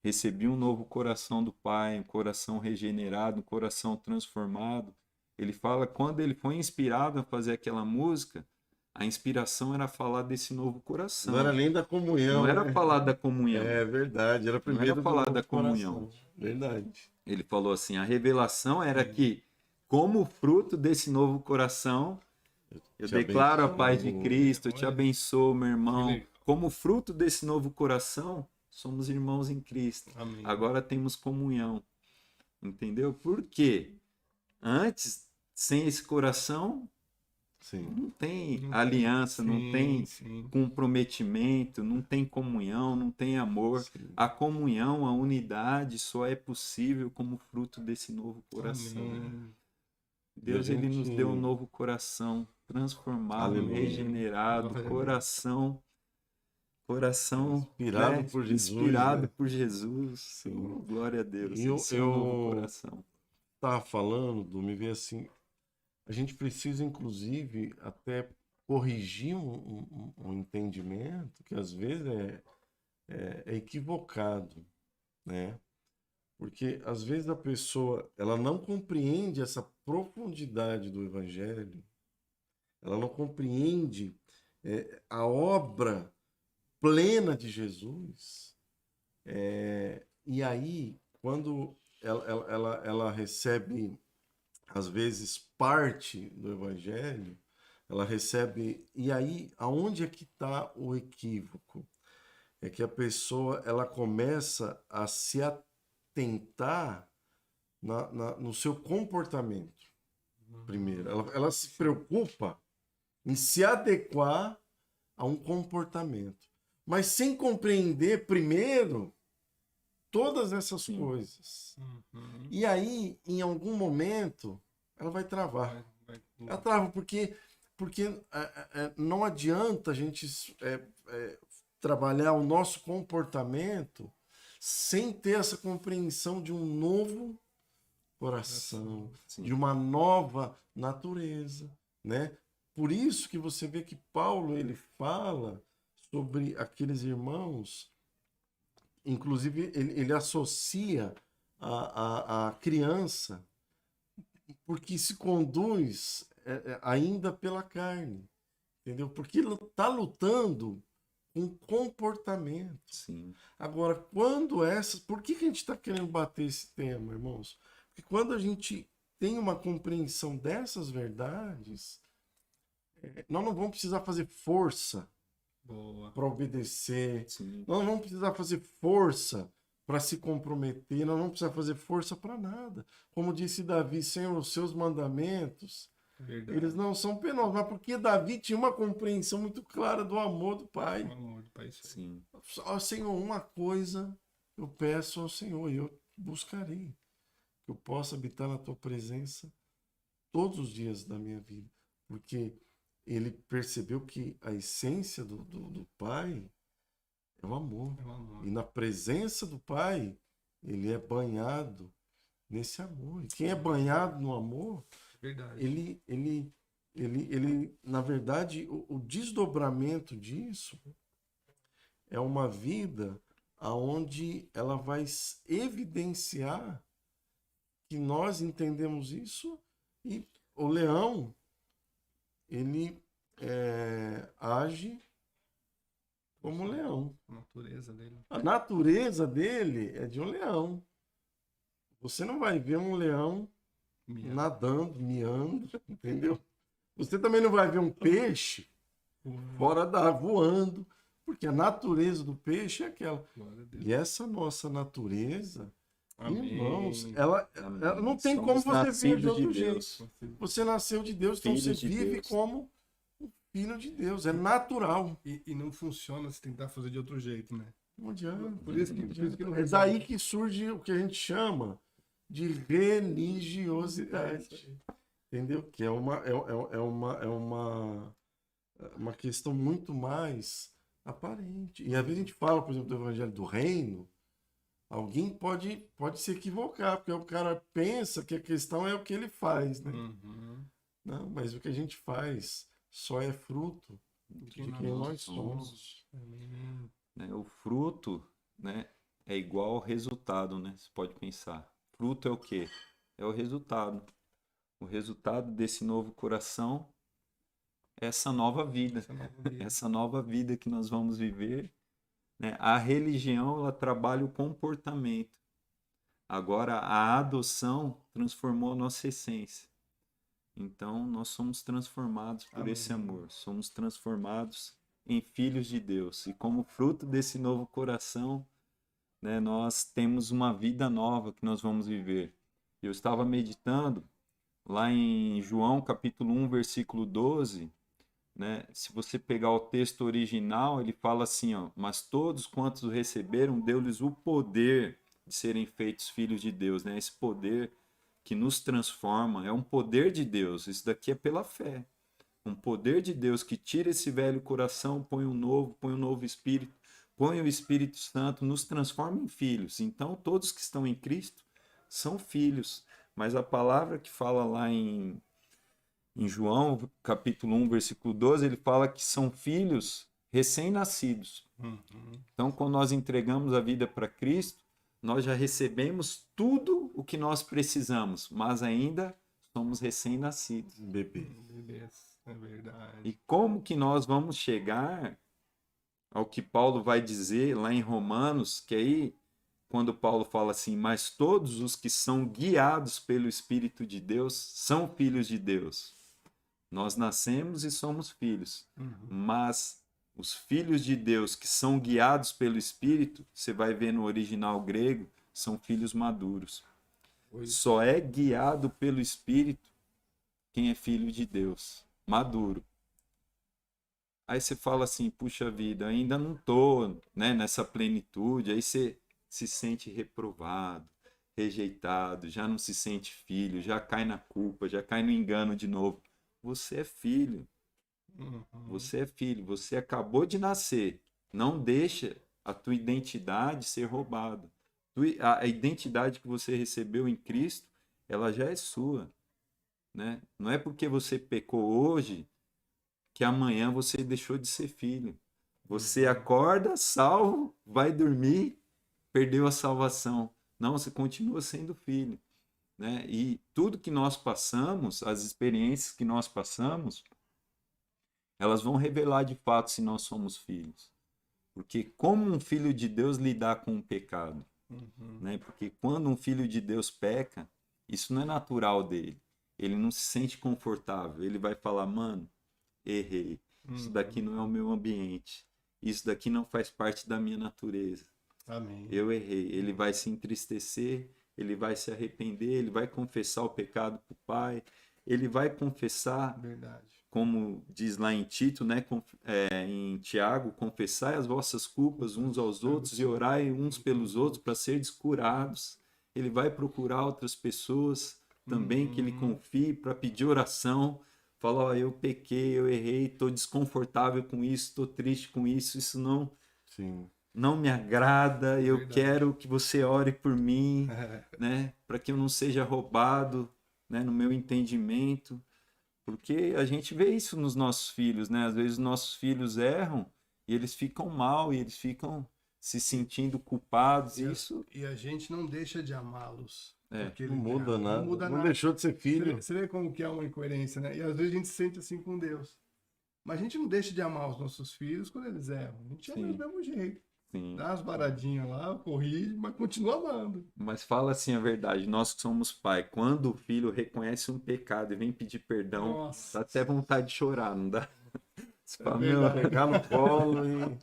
recebi um novo coração do Pai, um coração regenerado, um coração transformado. Ele fala, quando ele foi inspirado a fazer aquela música, a inspiração era falar desse novo coração. Não era nem da comunhão. Não era né? falar da comunhão. É verdade, era primeiro Não era falar do da coração. comunhão. Verdade. Ele falou assim, a revelação era que, como fruto desse novo coração, eu Te declaro a paz de abençoo. Cristo, eu te abençoo, meu irmão. legal. Como fruto desse novo coração, somos irmãos em Cristo. Amém. Agora temos comunhão. Entendeu? Por quê? Antes, sem esse coração, Sim. não tem Não tem. aliança, não Sim, tem sim. comprometimento, não tem comunhão, não tem amor. Sim. A comunhão, a unidade só é possível como fruto desse novo coração. Amém. Deus, E a ele nos gente- deu um novo coração, transformado, Aleluia. regenerado, Glória a coração Inspirado né, por Jesus, inspirado né? por Jesus. Sim. Oh, glória a Deus. E eu- Esse é um novo coração. Tava falando, me veio assim, a gente precisa inclusive até corrigir um entendimento que às vezes é equivocado, né? Porque às vezes a pessoa ela não compreende essa profundidade do evangelho, ela não compreende a obra plena de Jesus. E aí, quando ela recebe, às vezes, parte do evangelho, ela recebe. E aí, aonde é que está o equívoco? É que a pessoa ela começa a se atentar no seu comportamento, primeiro. Ela se preocupa em se adequar a um comportamento, mas sem compreender primeiro todas essas Sim. coisas. Uhum. E aí, em algum momento, ela vai travar. Ela trava porque não adianta a gente trabalhar o nosso comportamento sem ter essa compreensão de um novo coração, Sim. de uma nova natureza, né? Por isso que você vê que Paulo ele fala sobre aqueles irmãos, inclusive ele associa a criança porque se conduz ainda pela carne, entendeu? Porque está lutando com comportamento. Sim. Agora, por que a gente está querendo bater esse tema, irmãos? Porque quando a gente tem uma compreensão dessas verdades, nós não vamos precisar fazer força Boa. para obedecer, Sim. nós não vamos precisar fazer força para se comprometer, nós não vamos precisar fazer força para nada. Como disse Davi, Senhor, os seus mandamentos, Verdade. eles não são penosos, mas porque Davi tinha uma compreensão muito clara do amor do Pai. O amor do Pai. Sim. Ó, Senhor, uma coisa eu peço ao Senhor e eu buscarei, que eu possa habitar na tua presença todos os dias da minha vida. Porque ele percebeu que a essência do pai é o amor. É um amor. E na presença do pai, ele é banhado nesse amor. E quem é banhado no amor, Verdade. ele na verdade, o desdobramento disso é uma vida aonde ela vai evidenciar que nós entendemos isso, e o leão, ele age como um leão. A natureza dele. A natureza dele é de um leão. Você não vai ver um leão Minha. nadando, miando, entendeu? Você também não vai ver um peixe fora da voando, porque a natureza do peixe é aquela. Glória a Deus. E essa nossa natureza, Amém. irmãos, ela não tem Somos como você ver de nascidos outro de jeito. Deus. Você nasceu de Deus, então Filhos você de vive Deus. como um filho de Deus. É natural. E não funciona se tentar fazer de outro jeito, né? Não adianta. Por isso que não É daí que surge o que a gente chama de religiosidade. Entendeu? Que é uma questão muito mais aparente. E às vezes a gente fala, por exemplo, do evangelho do reino, alguém pode se equivocar, porque o cara pensa que a questão é o que ele faz, né? Uhum. Não, mas o que a gente faz só é fruto de quem nós somos. Amém. Né? O fruto, né, é igual ao resultado, né? Você pode pensar. Fruto é o quê? É o resultado. O resultado desse novo coração é essa nova vida. Essa nova vida. Essa nova vida que nós vamos viver, né? A religião, ela trabalha o comportamento. Agora, a adoção transformou a nossa essência. Então, nós somos transformados por Amém. esse amor. Somos transformados em filhos de Deus. E como fruto desse novo coração, né, nós temos uma vida nova que nós vamos viver. Eu estava meditando lá em João capítulo 1, versículo 12, né? Se você pegar o texto original, ele fala assim, ó, mas todos quantos o receberam, deu-lhes o poder de serem feitos filhos de Deus, né? Esse poder que nos transforma, é um poder de Deus, isso daqui é pela fé. Um poder de Deus que tira esse velho coração, põe um novo espírito, põe o Espírito Santo, nos transforma em filhos. Então, todos que estão em Cristo são filhos. Mas a palavra que fala lá em João, capítulo 1, versículo 12, ele fala que são filhos recém-nascidos. Uhum. Então, quando nós entregamos a vida para Cristo, nós já recebemos tudo o que nós precisamos, mas ainda somos recém-nascidos. Bebê. Beleza. É verdade. E como que nós vamos chegar ao que Paulo vai dizer lá em Romanos, que aí, quando Paulo fala assim, mas todos os que são guiados pelo Espírito de Deus são filhos de Deus. Nós nascemos e somos filhos, mas os filhos de Deus que são guiados pelo Espírito, você vai ver no original grego, são filhos maduros. Só é guiado pelo Espírito quem é filho de Deus, maduro. Aí você fala assim, puxa vida, ainda não estou, né, nessa plenitude. Aí você se sente reprovado, rejeitado, já não se sente filho, já cai na culpa, já cai no engano de novo. Você é filho. Você é filho, você acabou de nascer. Não deixa a tua identidade ser roubada. A identidade que você recebeu em Cristo, ela já é sua, né? Não é porque você pecou hoje que amanhã você deixou de ser filho. Você acorda, salvo, vai dormir, perdeu a salvação. Não, você continua sendo filho, né? E tudo que nós passamos, as experiências que nós passamos, elas vão revelar de fato se nós somos filhos. Porque como um filho de Deus lidar com o pecado? Né? Porque quando um filho de Deus peca, isso não é natural dele. Ele não se sente confortável. Ele vai falar, mano, errei. Isso daqui não é o meu ambiente. Isso daqui não faz parte da minha natureza. Amém. Eu errei. Ele vai se entristecer, ele vai se arrepender, ele vai confessar o pecado para o Pai, ele vai confessar, Verdade. como diz lá em Tito, né, em Tiago, confessai as vossas culpas uns aos outros e orai uns pelos outros para serem curados. Ele vai procurar outras pessoas também que ele confie para pedir oração, fala, ó, eu pequei, eu errei, tô desconfortável com isso, tô triste com isso não, Sim. não me agrada, eu Verdade. quero que você ore por mim, né, para que eu não seja roubado, né, no meu entendimento, porque a gente vê isso nos nossos filhos, né, às vezes os nossos filhos erram e eles ficam mal e eles ficam se sentindo culpados, e isso E a gente não deixa de amá-los. é, Porque Não eles muda erram. nada. Não muda Não nada. deixou de ser filho. Você vê como que é uma incoerência, né? E às vezes a gente se sente assim com Deus. Mas a gente não deixa de amar os nossos filhos quando eles erram. A gente ama Sim. do mesmo jeito. sim. Dá umas paradinhas lá, corrige, mas continua amando. Mas fala assim a verdade, nós que somos pai, quando o filho reconhece um pecado e vem pedir perdão, Nossa, dá até vontade de chorar, não dá? Você é fala, verdade. Pegar no colo e.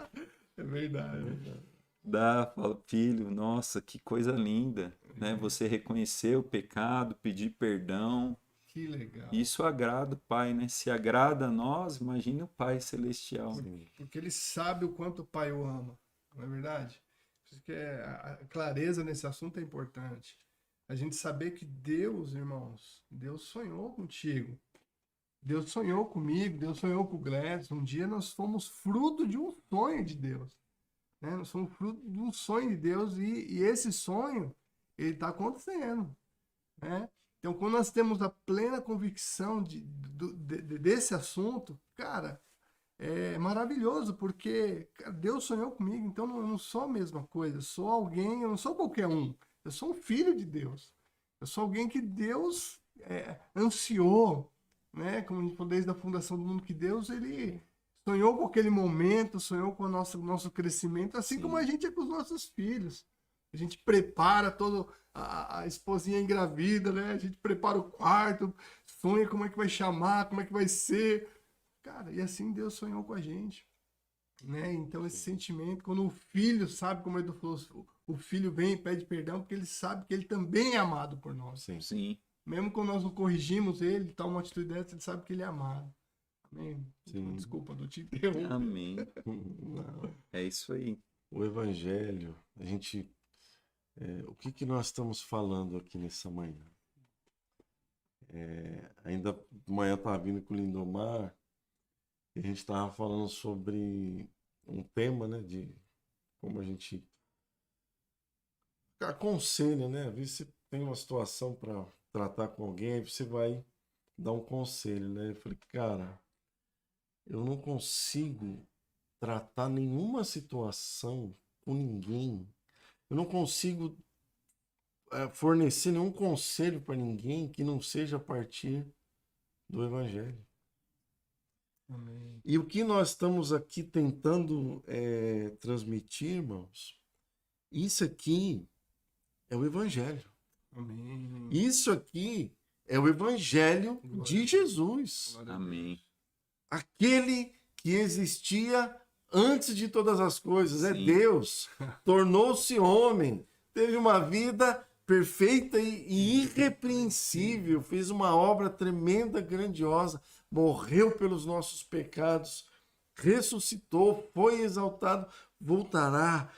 É verdade. dá, fala, filho, nossa, que coisa linda, né? Você reconhecer o pecado, pedir perdão, Que legal. isso agrada o pai, né? Se agrada a nós, imagine o pai celestial. Porque ele sabe o quanto o pai o ama. Não é verdade? Por isso que a clareza nesse assunto é importante. A gente saber que Deus, irmãos, Deus sonhou contigo. Deus sonhou comigo, Deus sonhou com o Gladys. Um dia nós fomos fruto de um sonho de Deus. Né? Nós somos fruto de um sonho de Deus e esse sonho, ele está acontecendo. Né? Então, quando nós temos a plena convicção desse assunto, cara, é maravilhoso, porque cara, Deus sonhou comigo, então eu não sou a mesma coisa, eu sou alguém, eu não sou qualquer um, eu sou um filho de Deus. Eu sou alguém que Deus ansiou, né? Como a gente falou desde a fundação do mundo, que Deus, ele sonhou com aquele momento, sonhou com o nosso crescimento, assim Sim. como a gente é com os nossos filhos. A gente prepara todo a esposinha engravida, né? A gente prepara o quarto, sonha como é que vai chamar, como é que vai ser. Cara, e assim Deus sonhou com a gente. Né? Então esse sentimento, quando o filho sabe, como ele falou, o filho vem e pede perdão, porque ele sabe que ele também é amado por nós. Sim. Sim, Mesmo quando nós não corrigimos ele, tá uma atitude dessa, ele sabe que ele é amado. Amém? Sim. Desculpa, do te interromper. amém. Não. É isso aí. O Evangelho, a gente. O que nós estamos falando aqui nessa manhã? Ainda de manhã eu estava vindo com o Lindomar e a gente estava falando sobre um tema, né? De como a gente aconselha, né? Às vezes você tem uma situação para tratar com alguém, aí você vai dar um conselho, né? Eu falei, cara, eu não consigo tratar nenhuma situação com ninguém. Eu não consigo fornecer nenhum conselho para ninguém que não seja a partir do Evangelho. Amém. E o que nós estamos aqui tentando transmitir, irmãos, isso aqui é o Evangelho. Amém. Isso aqui é o Evangelho de Jesus. Glória a Amém. Aquele que existia antes de todas as coisas. É Sim. Deus. Tornou-se homem. Teve uma vida perfeita e irrepreensível. Fez uma obra tremenda, grandiosa. Morreu pelos nossos pecados. Ressuscitou, foi exaltado, voltará.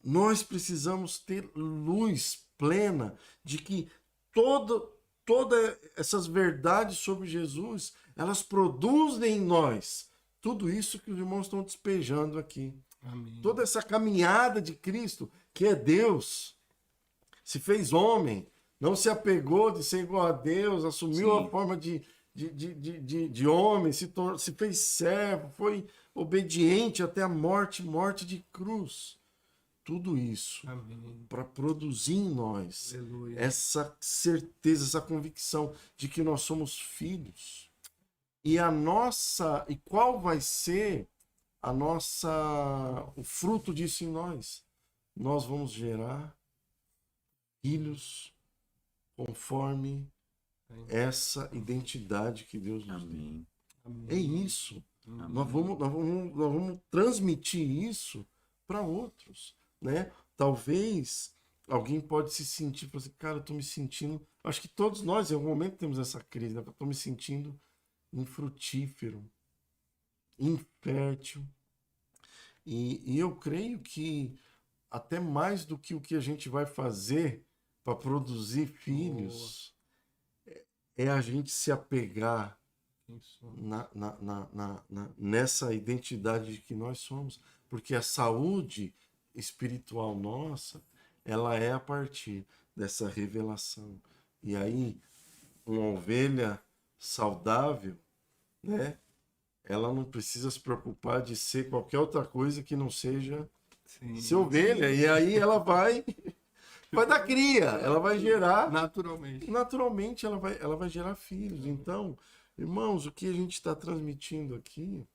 Nós precisamos ter luz plena de que todas essas verdades sobre Jesus, elas produzem em nós tudo isso que os irmãos estão despejando aqui. Amém. Toda essa caminhada de Cristo, que é Deus, se fez homem, não se apegou de ser igual a Deus, assumiu Sim. a forma de homem, se fez servo, foi obediente até a morte de cruz. Tudo isso Amém. para produzir em nós Aleluia. essa certeza, essa convicção de que nós somos filhos. E qual vai ser o fruto disso em nós? Nós vamos gerar filhos conforme essa identidade que Deus nos deu. Amém. Amém. É isso. Amém. Nós vamos transmitir isso para outros, né? Talvez alguém pode se sentir, assim, cara, eu tô me sentindo, acho que todos nós em algum momento temos essa crise, né? Eu tô me sentindo infrutífero, infértil. E eu creio que até mais do que o que a gente vai fazer para produzir filhos, é a gente se apegar Isso. nessa identidade de que nós somos. Porque a saúde espiritual nossa, ela é a partir dessa revelação. E aí, uma ovelha saudável, né? Ela não precisa se preocupar de ser qualquer outra coisa que não seja Sim. ser ovelha. E aí ela vai dar cria, ela vai gerar, naturalmente ela vai gerar filhos. Então, irmãos, o que a gente está transmitindo aqui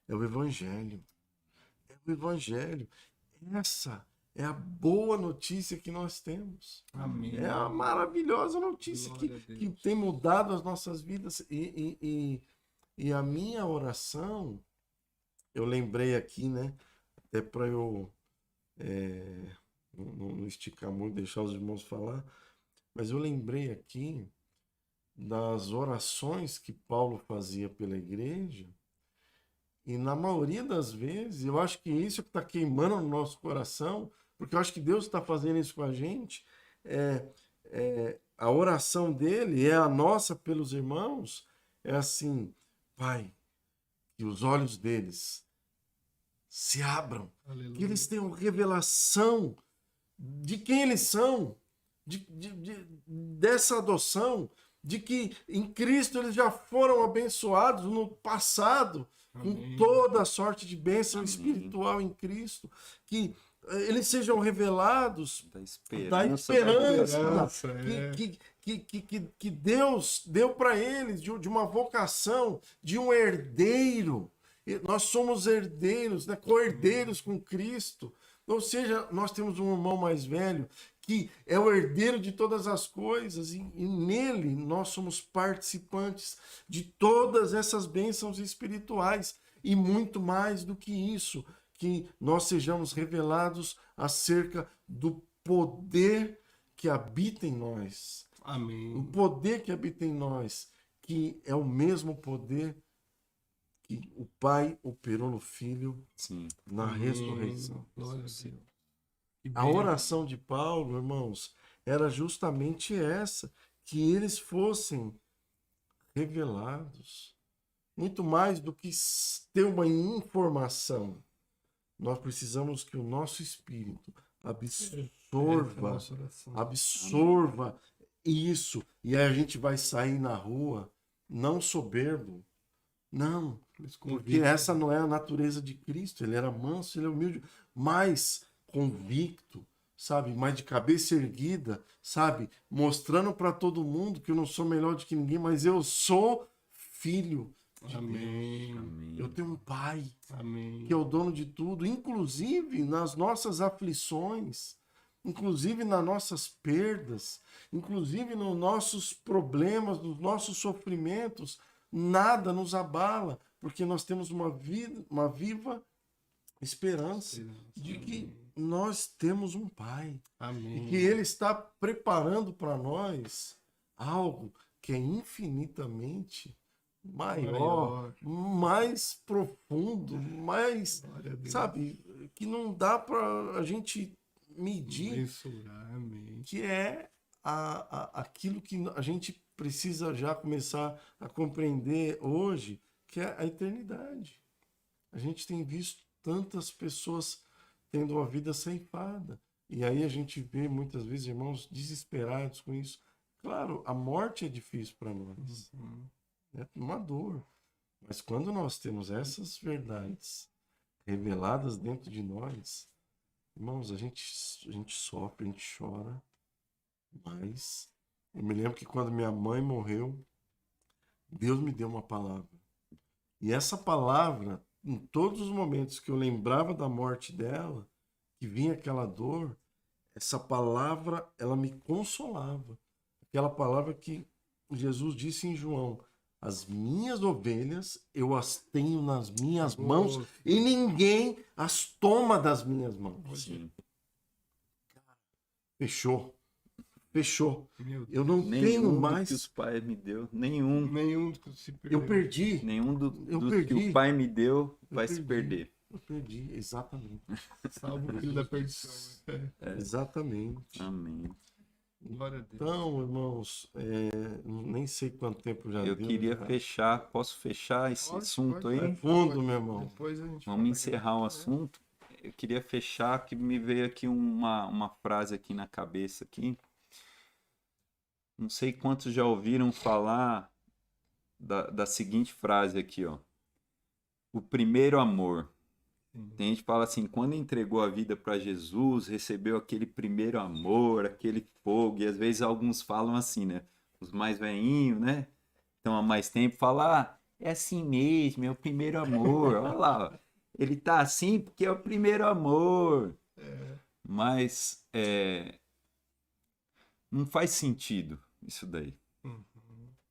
é o Evangelho. É o Evangelho. Essa é a boa notícia que nós temos. Amém. É a maravilhosa notícia que tem mudado as nossas vidas. E a minha oração, eu lembrei aqui, né? Até para eu não esticar muito, deixar os irmãos falar, mas eu lembrei aqui das orações que Paulo fazia pela igreja, e na maioria das vezes, eu acho que isso que está queimando no nosso coração, porque eu acho que Deus está fazendo isso com a gente, a oração dele é a nossa pelos irmãos, é assim: Pai, que os olhos deles se abram, Aleluia. que eles tenham revelação de quem eles são, dessa adoção, de que em Cristo eles já foram abençoados no passado, com toda a sorte de bênção espiritual em Cristo, que eles sejam revelados da esperança que Deus deu para eles, de uma vocação, de um herdeiro. Nós somos herdeiros, né? Co-herdeiros com Cristo. Ou seja, nós temos um irmão mais velho que é o herdeiro de todas as coisas, e nele nós somos participantes de todas essas bênçãos espirituais, e muito mais do que isso, que nós sejamos revelados acerca do poder que habita em nós. Amém. O poder que habita em nós, que é o mesmo poder que o Pai operou no Filho. Sim. Na ressurreição. Glória a Deus. A oração de Paulo, irmãos, era justamente essa, que eles fossem revelados. Muito mais do que ter uma informação. Nós precisamos que o nosso espírito absorva isso. E aí a gente vai sair na rua, não soberbo. Não, porque essa não é a natureza de Cristo. Ele era manso, ele é humilde, mas convicto, sabe? Mas de cabeça erguida, sabe? Mostrando para todo mundo que eu não sou melhor do que ninguém, mas eu sou filho de Amém. Deus. Eu tenho um Pai, Amém, que é o dono de tudo, inclusive nas nossas aflições, inclusive nas nossas perdas, inclusive nos nossos problemas, nos nossos sofrimentos. Nada nos abala, porque nós temos uma viva esperança de que nós temos um Pai. Amém. E que Ele está preparando para nós algo que é infinitamente maior, mais profundo, mais, sabe, que não dá para a gente medir, que é aquilo que a gente precisa já começar a compreender hoje, que é a eternidade. A gente tem visto tantas pessoas tendo uma vida ceifada. E aí a gente vê muitas vezes irmãos desesperados com isso. Claro, a morte é difícil para nós. É uma dor. Mas quando nós temos essas verdades reveladas dentro de nós, irmãos, a gente sofre, a gente chora, mas eu me lembro que quando minha mãe morreu, Deus me deu uma palavra. E essa palavra, em todos os momentos que eu lembrava da morte dela, que vinha aquela dor, essa palavra, ela me consolava. Aquela palavra que Jesus disse em João: as minhas ovelhas eu as tenho nas minhas mãos e ninguém as toma das minhas mãos. Sim. Fechou. Eu não tenho mais. Que os pais me deu, nenhum que se perdeu. Eu perdi. Nenhum dos que o pai me deu vai se perder. Eu perdi, exatamente. Salvo o filho da perdição. Exatamente. Amém. Glória a Deus. Então, irmãos, nem sei quanto tempo já Eu deu. queria já. fechar, posso fechar esse Pode, assunto pode. aí? É fundo, meu irmão. Depois a gente fala Vamos aqui. encerrar o assunto. Eu queria fechar, que me veio aqui uma frase aqui na cabeça aqui. Não sei quantos já ouviram falar da seguinte frase aqui, ó. O primeiro amor. Sim. Tem gente que fala assim, quando entregou a vida para Jesus, recebeu aquele primeiro amor, aquele fogo, e às vezes alguns falam assim, né? Os mais velhinhos, né? Estão há mais tempo, falam, é assim mesmo, é o primeiro amor. Olha lá, ó. Ele tá assim porque é o primeiro amor. Mas não faz sentido isso daí. Uhum.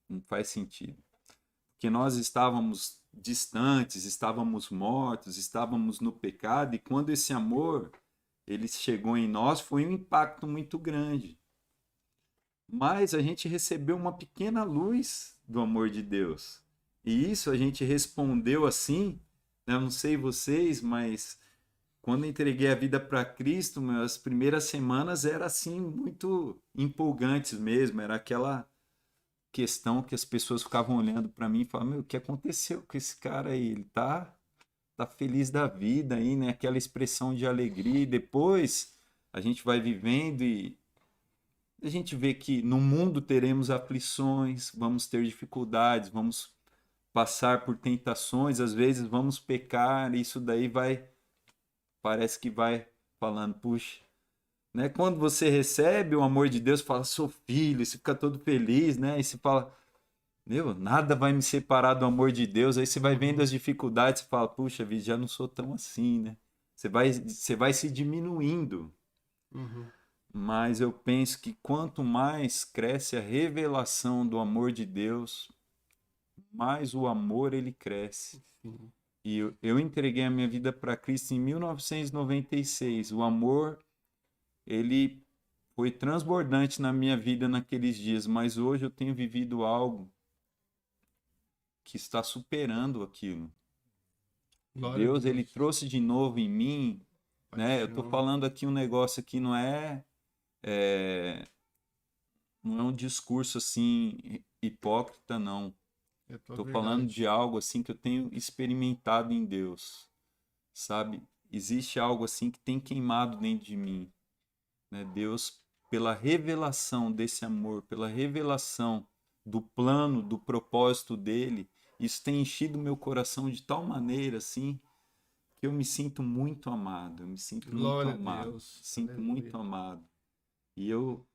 Não faz sentido. Porque nós estávamos distantes, estávamos mortos, estávamos no pecado, e quando esse amor ele chegou em nós, foi um impacto muito grande. Mas a gente recebeu uma pequena luz do amor de Deus. E isso a gente respondeu assim, né? Eu não sei vocês, mas quando entreguei a vida para Cristo, as primeiras semanas eram assim muito empolgantes mesmo, era aquela questão que as pessoas ficavam olhando para mim e falavam, meu, o que aconteceu com esse cara aí? Ele tá feliz da vida aí, né? Aquela expressão de alegria. E depois a gente vai vivendo e a gente vê que no mundo teremos aflições, vamos ter dificuldades, vamos passar por tentações, às vezes vamos pecar, e isso daí parece que vai falando, puxa, né? Quando você recebe o amor de Deus, fala, sou filho, você fica todo feliz, né? E você fala, meu, nada vai me separar do amor de Deus. Aí você vai vendo as dificuldades e fala, puxa vida, já não sou tão assim, né? Você vai se diminuindo. Uhum. Mas eu penso que quanto mais cresce a revelação do amor de Deus, mais o amor ele cresce. Sim. E eu entreguei a minha vida para Cristo em 1996. O amor, ele foi transbordante na minha vida naqueles dias, mas hoje eu tenho vivido algo que está superando aquilo. Glória a Deus, ele Deus. trouxe de novo em mim, né? Eu tô Paixão. falando aqui um negócio que não é um discurso assim hipócrita, não. É a tua Tô verdade. falando de algo assim que eu tenho experimentado em Deus, sabe? Existe algo assim que tem queimado dentro de mim, né? Deus, pela revelação desse amor, pela revelação do plano, do propósito dele, isso tem enchido meu coração de tal maneira assim que eu me sinto muito amado, eu me sinto muito Glória a amado, Deus. sinto Aleluia. muito amado. E eu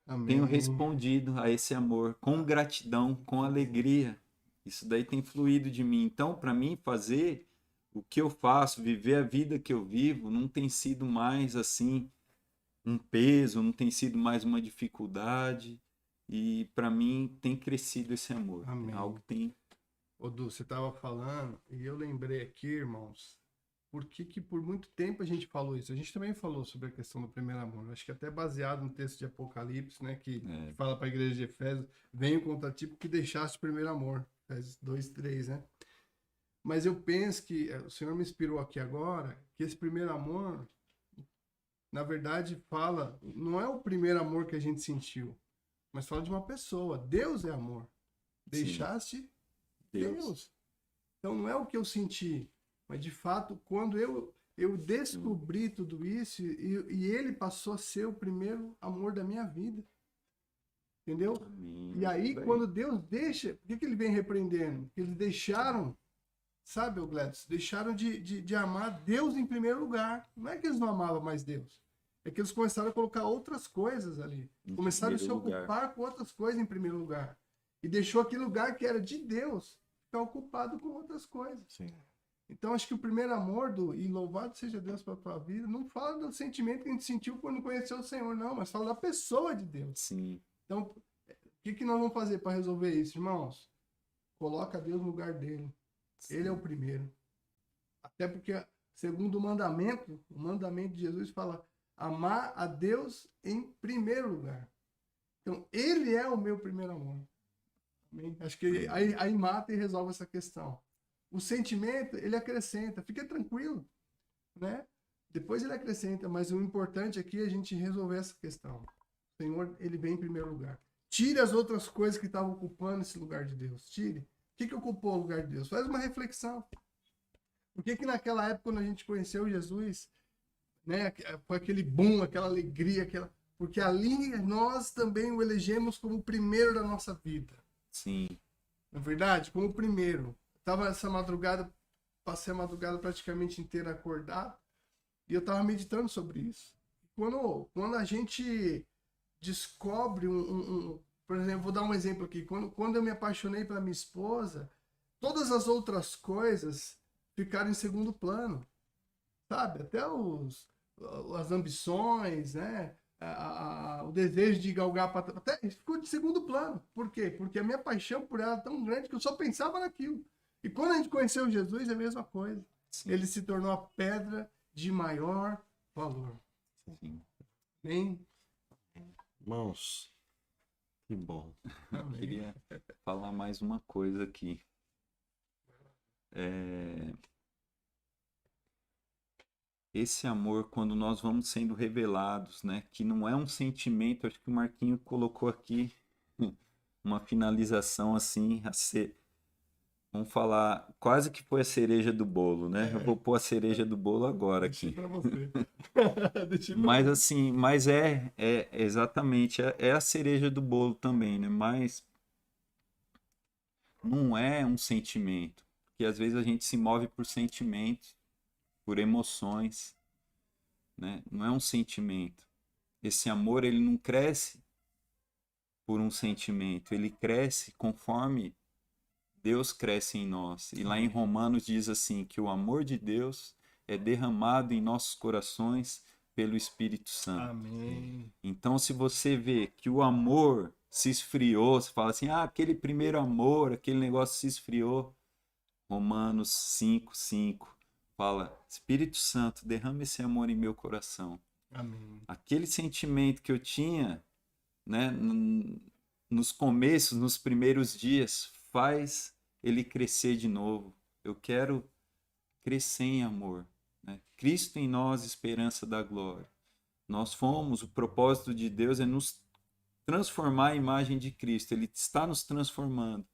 Amém. tenho respondido a esse amor com gratidão, com alegria. Isso daí tem fluído de mim. Então, para mim, fazer o que eu faço, viver a vida que eu vivo, não tem sido mais assim um peso, não tem sido mais uma dificuldade. E para mim tem crescido esse amor. Amém. É algo que tem. Ô, Du, você estava falando, e eu lembrei aqui, irmãos, por que por muito tempo a gente falou isso? A gente também falou sobre a questão do primeiro amor. Acho que até baseado no texto de Apocalipse, né? Que fala para a igreja de Efésios, venho contra ti porque deixaste o primeiro amor. Efésios 2:3, né? Mas eu penso que o Senhor me inspirou aqui agora, que esse primeiro amor, na verdade, fala, não é o primeiro amor que a gente sentiu, mas fala de uma pessoa. Deus é amor. Deixaste Deus. Então não é o que eu senti, mas de fato, quando eu descobri tudo isso e ele passou a ser o primeiro amor da minha vida. Entendeu? Amém. E aí, quando Deus deixa, por que ele vem repreendendo? Porque eles deixaram, sabe, Gladys? Deixaram de amar Deus em primeiro lugar. Não é que eles não amavam mais Deus. É que eles começaram a colocar outras coisas ali. Começaram a se ocupar com outras coisas em primeiro lugar. E deixou aquele lugar que era de Deus ficar ocupado com outras coisas. Sim. Então, acho que o primeiro amor e louvado seja Deus pela tua vida, não fala do sentimento que a gente sentiu quando conheceu o Senhor, não, mas fala da pessoa de Deus. Sim. Então, o que nós vamos fazer para resolver isso, irmãos? Coloca Deus no lugar dele. Sim. Ele é o primeiro. Até porque, segundo o mandamento de Jesus fala, amar a Deus em primeiro lugar. Então, ele é o meu primeiro amor. Amém? Acho que aí mata e resolve essa questão. O sentimento, ele acrescenta. Fica tranquilo, né? Depois ele acrescenta, mas o importante aqui é a gente resolver essa questão. O Senhor, ele vem em primeiro lugar. Tire as outras coisas que estavam ocupando esse lugar de Deus. Tire. O que ocupou o lugar de Deus? Faz uma reflexão. Por que naquela época, quando a gente conheceu Jesus, né, foi aquele boom, aquela alegria, porque ali nós também o elegemos como o primeiro da nossa vida. Sim. Na verdade, como o primeiro. Tava essa madrugada, passei a madrugada praticamente inteira acordado, e eu estava meditando sobre isso. Quando a gente descobre por exemplo, vou dar um exemplo aqui. Quando eu me apaixonei pela minha esposa, todas as outras coisas ficaram em segundo plano, sabe? Até as ambições, né? O desejo de galgar para até ficou de segundo plano. Por quê? Porque a minha paixão por ela é tão grande que eu só pensava naquilo. E quando a gente conheceu Jesus, é a mesma coisa. Sim. Ele se tornou a pedra de maior valor. Sim. Amém? Irmãos, que bom. Eu queria falar mais uma coisa aqui. Esse amor, quando nós vamos sendo revelados, né, que não é um sentimento, acho que o Marquinho colocou aqui uma finalização assim, vamos falar, quase que foi a cereja do bolo, né? Eu vou pôr a cereja do bolo agora aqui. Deixei pra você. Deixei pra Mas você. assim, mas é exatamente, é a cereja do bolo também, né? Mas não é um sentimento, porque às vezes a gente se move por sentimentos, por emoções, né? Não é um sentimento. Esse amor, ele não cresce por um sentimento, ele cresce conforme Deus cresce em nós. E lá em Romanos diz assim, que o amor de Deus é derramado em nossos corações pelo Espírito Santo. Amém. Então, se você vê que o amor se esfriou, você fala assim, aquele primeiro amor, aquele negócio se esfriou. Romanos 5:5 fala, Espírito Santo, derrama esse amor em meu coração. Amém. Aquele sentimento que eu tinha, né, nos começos, nos primeiros dias, faz ele crescer de novo. Eu quero crescer em amor, né? Cristo em nós, esperança da glória. Nós fomos, o propósito de Deus é nos transformar à imagem de Cristo. Ele está nos transformando.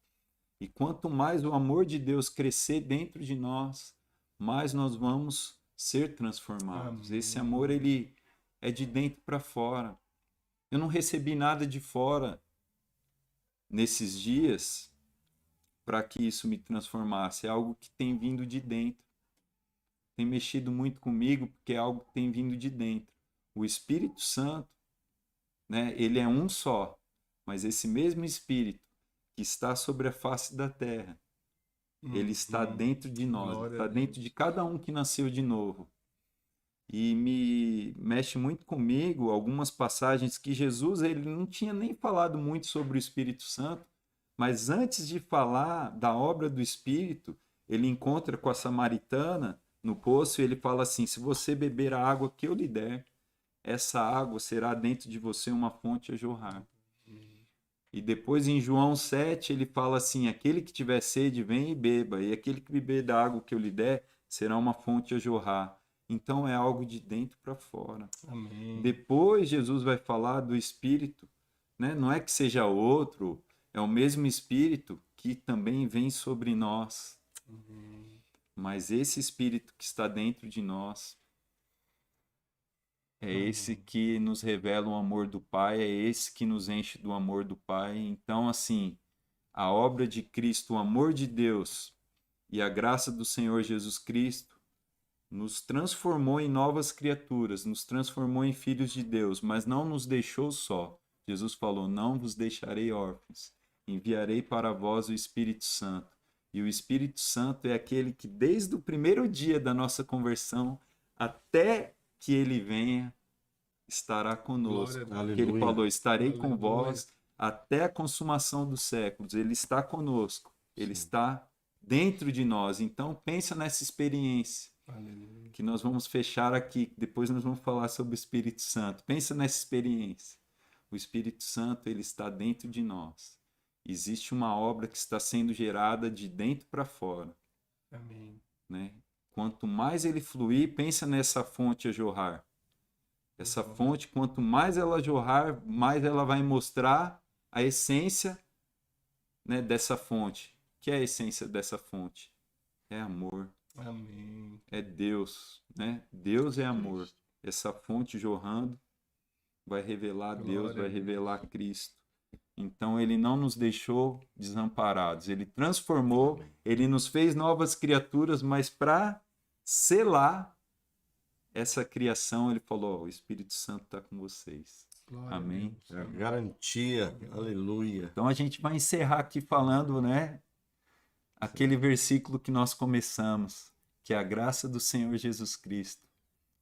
E quanto mais o amor de Deus crescer dentro de nós, mais nós vamos ser transformados. Amém. Esse amor, ele é de dentro para fora. Eu não recebi nada de fora nesses dias para que isso me transformasse. É algo que tem vindo de dentro. Tem mexido muito comigo porque é algo que tem vindo de dentro. O Espírito Santo, né, ele é um só, mas esse mesmo Espírito que está sobre a face da terra, ele está dentro de nós, Glória está a dentro Deus. de cada um que nasceu de novo. E me mexe muito comigo algumas passagens que Jesus, ele não tinha nem falado muito sobre o Espírito Santo, mas antes de falar da obra do Espírito, ele encontra com a samaritana no poço e ele fala assim, se você beber a água que eu lhe der, essa água será dentro de você uma fonte a jorrar. E depois em João 7 ele fala assim, aquele que tiver sede, vem e beba, e aquele que beber da água que eu lhe der, será uma fonte a jorrar. Então é algo de dentro para fora. Amém. Depois Jesus vai falar do Espírito, né? Não é que seja outro, é o mesmo Espírito que também vem sobre nós. Mas esse Espírito que está dentro de nós é esse que nos revela o amor do Pai, é esse que nos enche do amor do Pai. Então, assim, a obra de Cristo, o amor de Deus e a graça do Senhor Jesus Cristo nos transformou em novas criaturas, nos transformou em filhos de Deus, mas não nos deixou só. Jesus falou, não vos deixarei órfãos, enviarei para vós o Espírito Santo. E o Espírito Santo é aquele que desde o primeiro dia da nossa conversão até que ele venha, estará conosco. Glória a Porque ele Aleluia. falou, estarei com Aleluia. vós até a consumação dos séculos. Ele está conosco, ele Sim. está dentro de nós. Então pensa nessa experiência Aleluia. que nós vamos fechar aqui, depois nós vamos falar sobre o Espírito Santo. Pensa nessa experiência. O Espírito Santo, ele está dentro de nós. Existe uma obra que está sendo gerada de dentro para fora, Amém. né? Quanto mais ele fluir, pensa nessa fonte a jorrar. Essa fonte, quanto mais ela jorrar, mais ela vai mostrar a essência, né, dessa fonte. O que é a essência dessa fonte? É amor, Amém. é Deus, né? Deus é amor. Essa fonte jorrando vai revelar Deus, Glória vai a Deus. revelar Cristo. Então ele não nos deixou desamparados, ele transformou, ele nos fez novas criaturas, mas para selar essa criação, ele falou: o Espírito Santo está com vocês. Glória a Amém. Deus. É a garantia, aleluia. Então a gente vai encerrar aqui falando, né, aquele versículo que nós começamos, que é a graça do Senhor Jesus Cristo,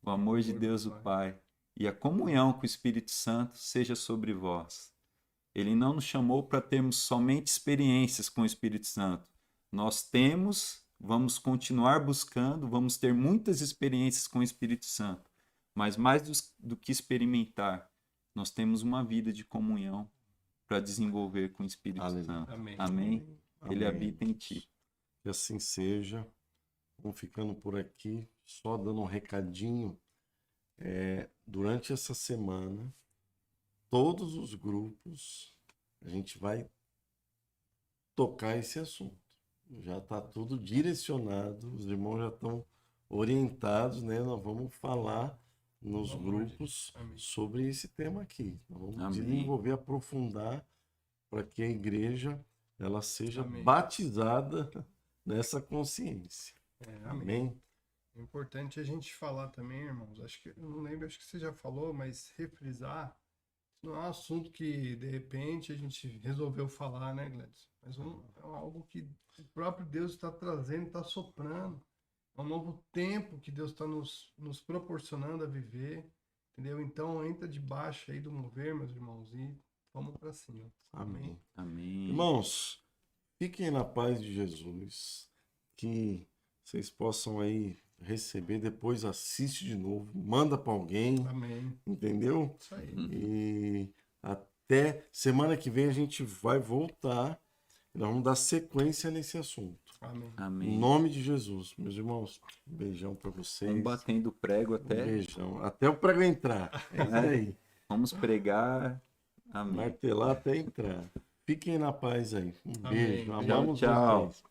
o amor de Deus o Pai e a comunhão com o Espírito Santo seja sobre vós. Ele não nos chamou para termos somente experiências com o Espírito Santo. Nós temos, vamos continuar buscando, vamos ter muitas experiências com o Espírito Santo. Mas mais do que experimentar, nós temos uma vida de comunhão para desenvolver com o Espírito Aleluia. Santo. Amém. Amém? Ele Amém. habita em ti. Que assim seja. Vamos ficando por aqui, só dando um recadinho. Durante essa semana, todos os grupos, a gente vai tocar esse assunto. Já está tudo direcionado, os irmãos já estão orientados, né? Nós vamos falar nos Pelo amor de grupos Deus. Amém. sobre esse tema aqui. Nós vamos Amém. desenvolver, aprofundar para que a igreja ela seja Amém. batizada nessa consciência. Amém. Amém? É importante a gente falar também, irmãos. Acho que, eu não lembro, acho que você já falou, mas refrisar. Não é um assunto que, de repente, a gente resolveu falar, né, Gladys? Mas é algo que o próprio Deus está trazendo, está soprando. É um novo tempo que Deus está nos proporcionando a viver, entendeu? Então, entra debaixo aí do mover, meus irmãos, e vamos para cima. Amém. Amém. Irmãos, fiquem na paz de Jesus, que vocês possam aí receber, depois assiste de novo, manda para alguém, Amém. entendeu? Isso aí. E até semana que vem a gente vai voltar e nós vamos dar sequência nesse assunto. Amém. Em Amém. nome de Jesus, meus irmãos, um beijão para vocês. Vamos batendo prego Um até. beijão, até o prego entrar. É isso aí. Vamos pregar. Amém. Martelar até entrar. Fiquem na paz aí. Um Amém. beijo. Tchau, Amamos tchau. vocês.